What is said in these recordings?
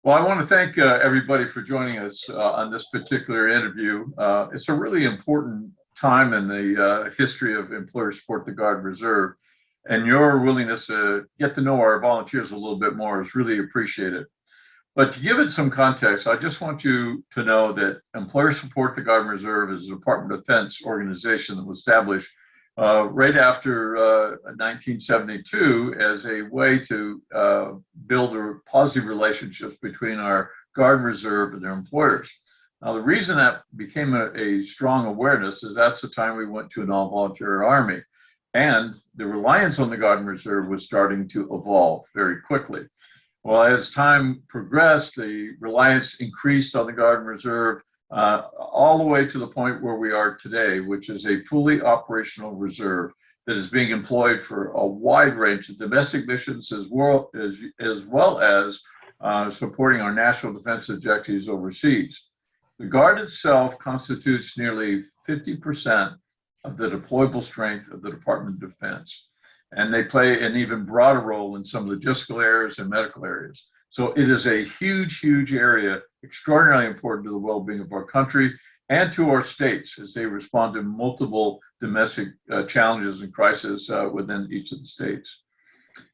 Well, I want to thank everybody for joining us on this particular interview. It's a really important time in the history of Employer Support the Guard and Reserve, and your willingness to get to know our volunteers a little bit more is really appreciated. But to give it some context, I just want you to know that Employer Support the Guard and Reserve is a Department of Defense organization that was established right after 1972 as a way to build positive relationships between our Guard and Reserve and their employers. Now, the reason that became a strong awareness is that's the time we went to an all-volunteer Army, and the reliance on the Guard and Reserve was starting to evolve very quickly. Well, as time progressed, the reliance increased on the Guard and Reserve all the way to the point where we are today, which is a fully operational reserve that is being employed for a wide range of domestic missions as well as supporting our national defense objectives overseas. The Guard itself constitutes nearly 50% of the deployable strength of the Department of Defense, and they play an even broader role in some logistical areas and medical areas. So it is a huge, huge area, extraordinarily important to the well-being of our country and to our states as they respond to multiple domestic challenges and crises within each of the states.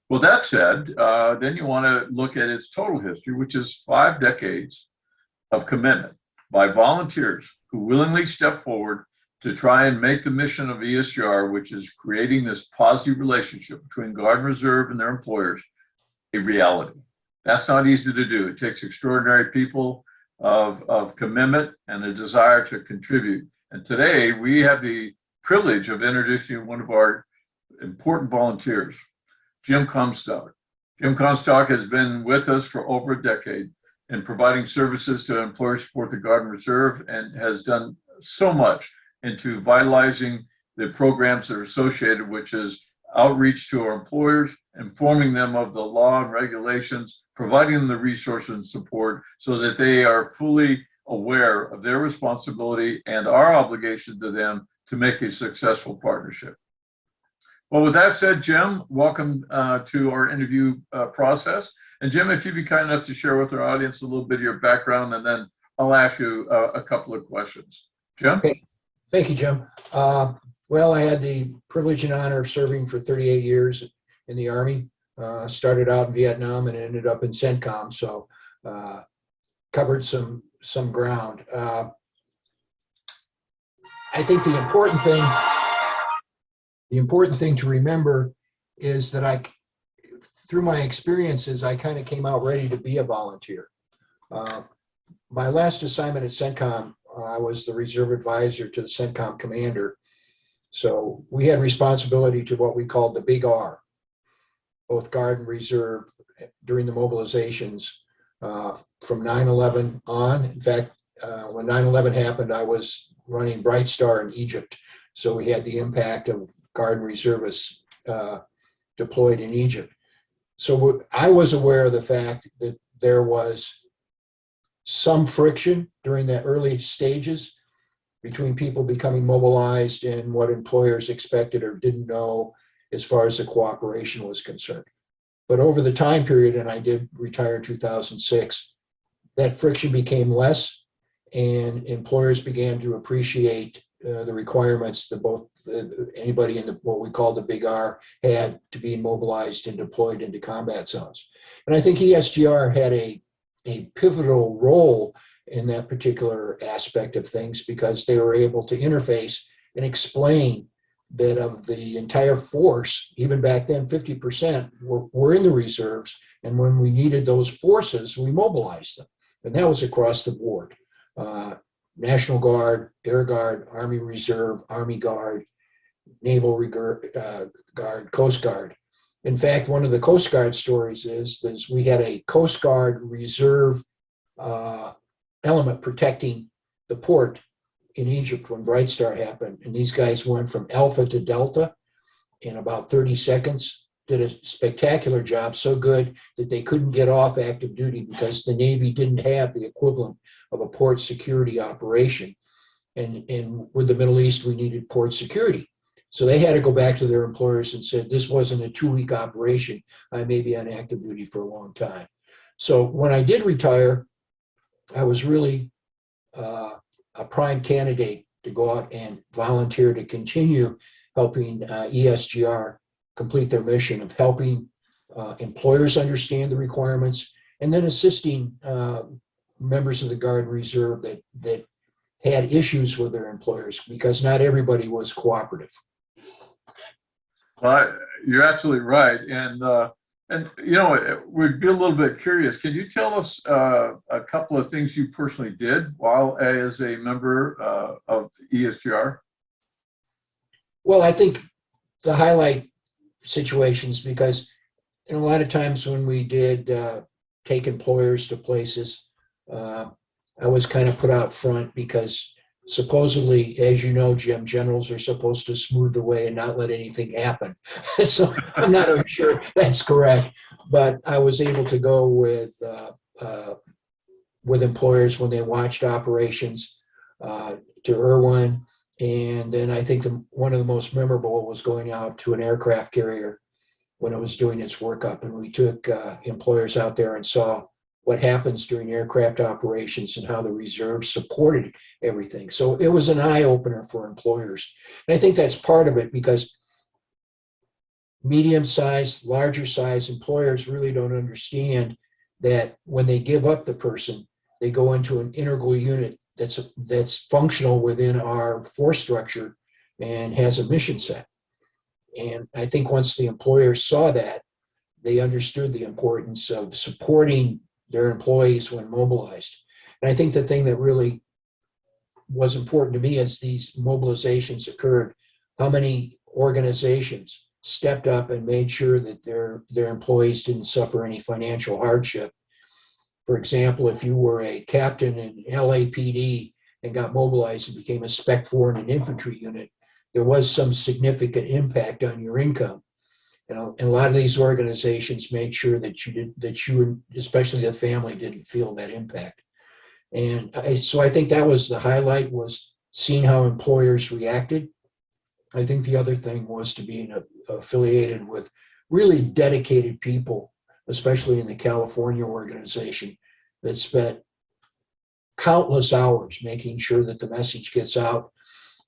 Well, that said, then you want to look at its total history, which is 5 decades of commitment by volunteers who willingly step forward to try and make the mission of ESGR, which is creating this positive relationship between Guard and Reserve and their employers, a reality. That's not easy to do. It takes extraordinary people of commitment and a desire to contribute. And today we have the privilege of introducing one of our important volunteers, Jim Comstock. Jim Comstock has been with us for over a decade in providing services to Employer Support the Guard and Reserve, and has done so much into vitalizing the programs that are associated, which is outreach to our employers, informing them of the law and regulations, providing them the resources and support so that they are fully aware of their responsibility and our obligation to them to make a successful partnership. Well, with that said, Jim, welcome to our interview process. And Jim, if you'd be kind enough to share with our audience a little bit of your background, and then I'll ask you a couple of questions. Jim? Okay. Thank you, Jim. Well, I had the privilege and honor of serving for 38 years in the Army. Started out in Vietnam and ended up in CENTCOM, so covered some ground. I think the important thing to remember is that through my experiences, I kind of came out ready to be a volunteer. My last assignment at CENTCOM, I was the reserve advisor to the CENTCOM commander. So we had responsibility to what we called the Big R, both Guard and Reserve during the mobilizations from 9/11 on. In fact, when 9/11 happened, I was running Bright Star in Egypt. So we had the impact of Guard and Reservists deployed in Egypt. So I was aware of the fact that there was some friction during the early stages between people becoming mobilized and what employers expected or didn't know as far as the cooperation was concerned. But over the time period, and I did retire in 2006, that friction became less, and employers began to appreciate the requirements that anybody in what we call the Big R had to be mobilized and deployed into combat zones. And I think ESGR had a pivotal role in that particular aspect of things, because they were able to interface and explain that of the entire force, even back then, 50% were in the reserves, and when we needed those forces, we mobilized them. And that was across the board. National Guard, Air Guard, Army Reserve, Army Guard, Naval Guard, Coast Guard. In fact, one of the Coast Guard stories is we had a Coast Guard Reserve element protecting the port in Egypt when Bright Star happened. And these guys went from Alpha to Delta in about 30 seconds, did a spectacular job, so good that they couldn't get off active duty because the Navy didn't have the equivalent of a port security operation. And with the Middle East, we needed port security. So they had to go back to their employers and said, this wasn't a 2-week operation. I may be on active duty for a long time. So when I did retire, I was really a prime candidate to go out and volunteer to continue helping ESGR complete their mission of helping employers understand the requirements and then assisting members of the Guard and Reserve that had issues with their employers, because not everybody was cooperative. Well, you're absolutely right. And you know, we'd be a little bit curious. Can you tell us a couple of things you personally did while as a member of ESGR? Well, I think the highlight situations, because a lot of times when we did take employers to places, I was kind of put out front because supposedly, as you know, Jim, generals are supposed to smooth the way and not let anything happen. So I'm not even sure that's correct, but I was able to go with employers when they watched operations to Irwin. And then I think one of the most memorable was going out to an aircraft carrier when it was doing its workup. And we took employers out there and saw what happens during aircraft operations and how the reserve supported everything. So it was an eye-opener for employers. And I think that's part of it, because medium-sized, larger-sized employers really don't understand that when they give up the person, they go into an integral unit that's functional within our force structure and has a mission set. And I think once the employers saw that, they understood the importance of supporting their employees when mobilized. And I think the thing that really was important to me as these mobilizations occurred, how many organizations stepped up and made sure that their employees didn't suffer any financial hardship. For example, if you were a captain in LAPD and got mobilized and became a Spec 4 in an infantry unit, there was some significant impact on your income. You know, and a lot of these organizations made sure that you, especially the family, didn't feel that impact. And so I think that was the highlight, was seeing how employers reacted. I think the other thing was to be affiliated with really dedicated people, especially in the California organization, that spent countless hours making sure that the message gets out.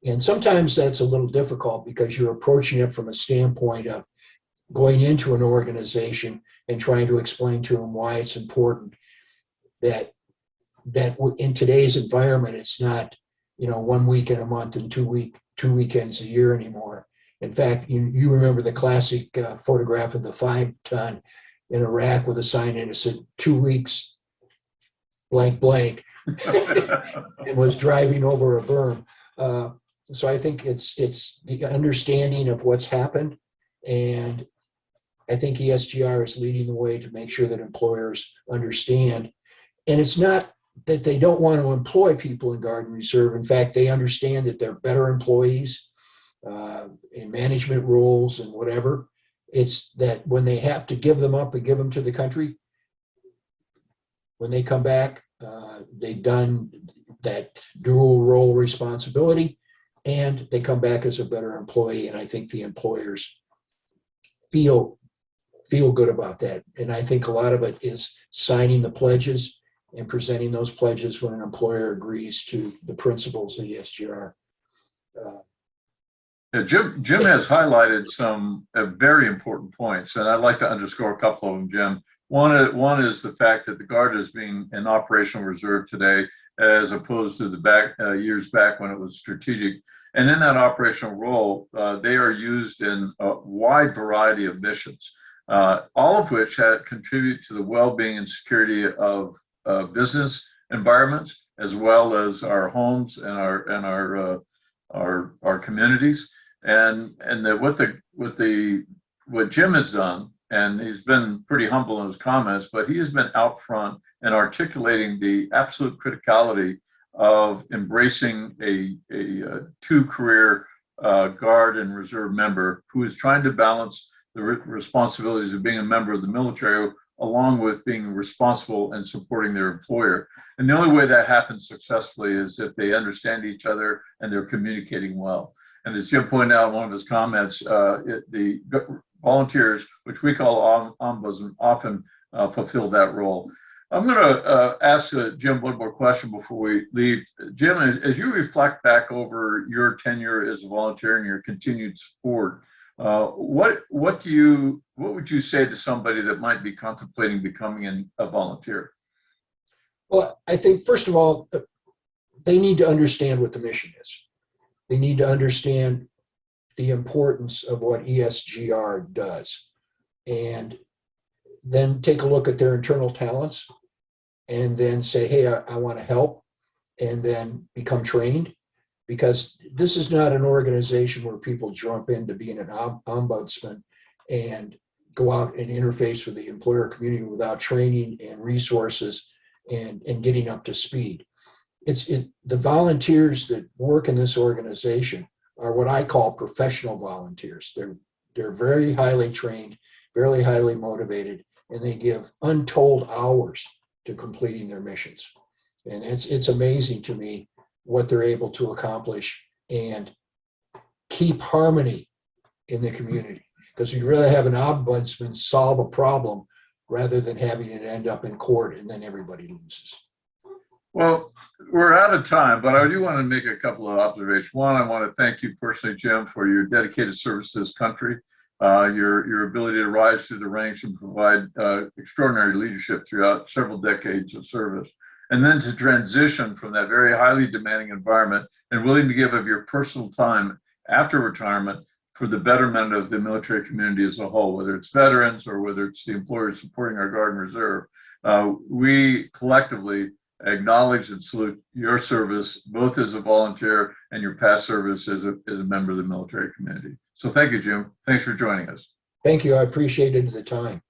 And sometimes that's a little difficult because you're approaching it from a standpoint of going into an organization and trying to explain to them why it's important that in today's environment, it's not, 1 week in a month and 2 weekends a year anymore. In fact, you remember the classic photograph of the 5-ton in Iraq with a sign in it said 2 weeks blank blank and was driving over a berm. So I think it's the understanding of what's happened, and I think ESGR is leading the way to make sure that employers understand. And it's not that they don't want to employ people in Guard and Reserve. In fact, they understand that they're better employees in management roles and whatever. It's that when they have to give them up and give them to the country, when they come back, they've done that dual role responsibility, and they come back as a better employee. And I think the employers feel good about that. And I think a lot of it is signing the pledges and presenting those pledges when an employer agrees to the principles of ESGR. Jim has highlighted some very important points, and I'd like to underscore a couple of them, Jim. One is the fact that the Guard is being an operational reserve today, as opposed to the years back when it was strategic. And in that operational role, they are used in a wide variety of missions, all of which contribute to the well-being and security of business environments, as well as our homes and our communities. And what Jim has done, and he's been pretty humble in his comments, but he has been out front and articulating the absolute criticality of embracing a two career Guard and Reserve member who is trying to balance the responsibilities of being a member of the military along with being responsible and supporting their employer. And the only way that happens successfully is if they understand each other and they're communicating well. And as Jim pointed out in one of his comments, the volunteers, which we call ombudsmen, often fulfill that role. I'm going to ask Jim one more question before we leave. Jim, as you reflect back over your tenure as a volunteer and your continued support, what would you say to somebody that might be contemplating becoming a volunteer? Well, I think, first of all, they need to understand what the mission is. They need to understand the importance of what ESGR does, and then take a look at their internal talents and then say, hey, I want to help, and then become trained, because this is not an organization where people jump into being an ombudsman and go out and interface with the employer community without training and resources and getting up to speed. The volunteers that work in this organization are what I call professional volunteers. They're very highly trained, very highly motivated, and they give untold hours to completing their missions. And it's amazing to me what they're able to accomplish and keep harmony in the community. Because you'd rather have an ombudsman solve a problem rather than having it end up in court and then everybody loses. Well, we're out of time, but I do want to make a couple of observations. One, I want to thank you personally, Jim, for your dedicated service to this country, your ability to rise through the ranks and provide extraordinary leadership throughout several decades of service, and then to transition from that very highly demanding environment and willing to give of your personal time after retirement for the betterment of the military community as a whole, whether it's veterans or whether it's the employers supporting our Guard and Reserve. We collectively acknowledge and salute your service, both as a volunteer and your past service as a member of the military community. So thank you, Jim. Thanks for joining us. Thank you. I appreciated the time.